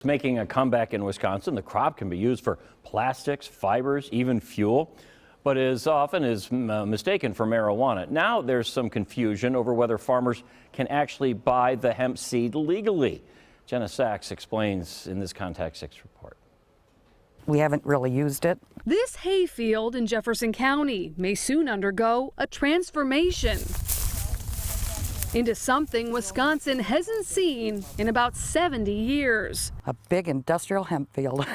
Making a comeback in Wisconsin, the crop can be used for plastics, fibers, even fuel, but is often mistaken for marijuana. Now there's some confusion over whether farmers can actually buy the hemp seed legally. Jenna Sachs explains in this Contact 6 report. We haven't really used it. This hayfield in Jefferson County may soon undergo a transformation into something Wisconsin hasn't seen in about 70 years. A big industrial hemp field.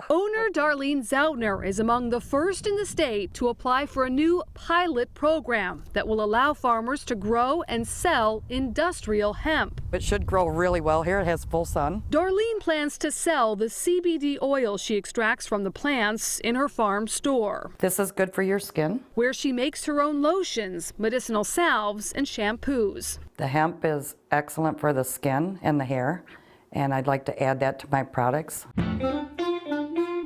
Owner Darlene Zautner is among the first in the state to apply for a new pilot program that will allow farmers to grow and sell industrial hemp. It should grow really well here. It has full sun. Darlene plans to sell the CBD oil she extracts from the plants in her farm store. This is good for your skin. Where she makes her own lotions, medicinal salves, and shampoos. The hemp is excellent for the skin and the hair, and I'd like to add that to my products.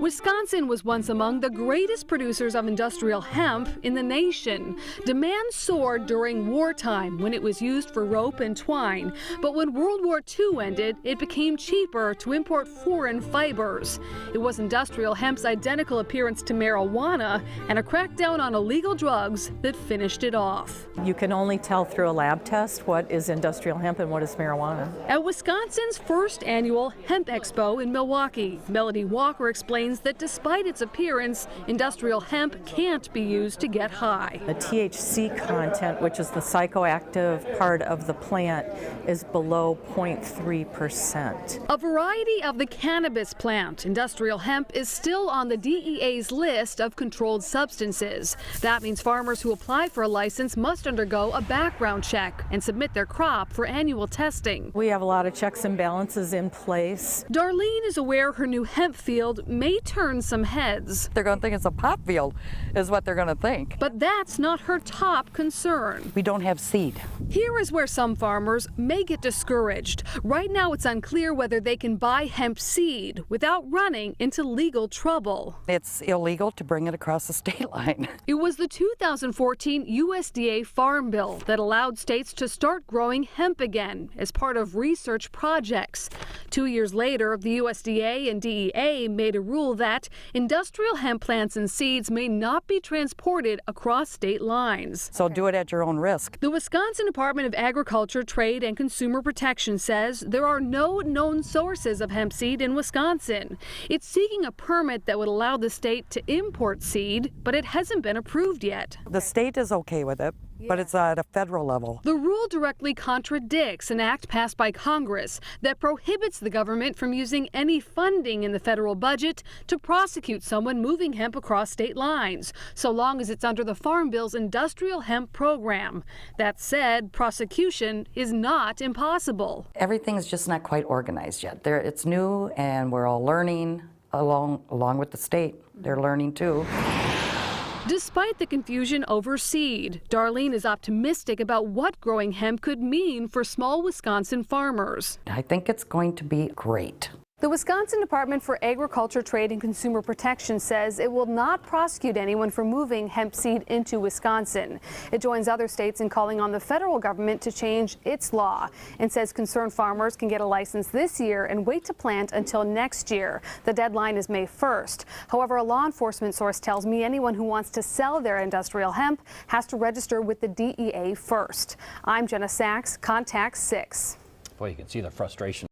Wisconsin was once among the greatest producers of industrial hemp in the nation. Demand soared during wartime when it was used for rope and twine. But when World War II ended, it became cheaper to import foreign fibers. It was industrial hemp's identical appearance to marijuana and a crackdown on illegal drugs that finished it off. You can only tell through a lab test what is industrial hemp and what is marijuana. At Wisconsin's first annual Hemp Expo in Milwaukee, Melody Walker explains that despite its appearance, industrial hemp can't be used to get high. The THC content, which is the psychoactive part of the plant, is below 0.3%. A variety of the cannabis plant, industrial hemp, is still on the DEA's list of controlled substances. That means farmers who apply for a license must undergo a background check and submit their crop for annual testing. We have a lot of checks and balances in place. Darlene is aware her new hemp field may turn some heads. They're going to think it's a pop field, is what they're going to think. But that's not her top concern. We don't have seed. Here is where some farmers may get discouraged. Right now it's unclear whether they can buy hemp seed without running into legal trouble. It's illegal to bring it across the state line. It was the 2014 USDA Farm Bill that allowed states to start growing hemp again as part of research projects. 2 years later, the USDA and DEA made a rule that industrial hemp plants and seeds may not be transported across state lines. So do it at your own risk. The Wisconsin Department of Agriculture, Trade, and Consumer Protection says there are no known sources of hemp seed in Wisconsin. It's seeking a permit that would allow the state to import seed, but it hasn't been approved yet. The state is okay with it, but it's at a federal level. The rule directly contradicts an act passed by Congress that prohibits the government from using any funding in the federal budget to prosecute someone moving hemp across state lines, so long as it's under the Farm Bill's industrial hemp program. That said, prosecution is not impossible. Everything's just not quite organized yet. It's new, and we're all learning along with the state. They're learning too. Despite the confusion over seed, Darlene is optimistic about what growing hemp could mean for small Wisconsin farmers. I think it's going to be great. The Wisconsin Department for Agriculture, Trade, and Consumer Protection says it will not prosecute anyone for moving hemp seed into Wisconsin. It joins other states in calling on the federal government to change its law and says concerned farmers can get a license this year and wait to plant until next year. The deadline is May 1st. However, a law enforcement source tells me anyone who wants to sell their industrial hemp has to register with the DEA first. I'm Jenna Sachs, Contact 6. Boy, you can see the frustration.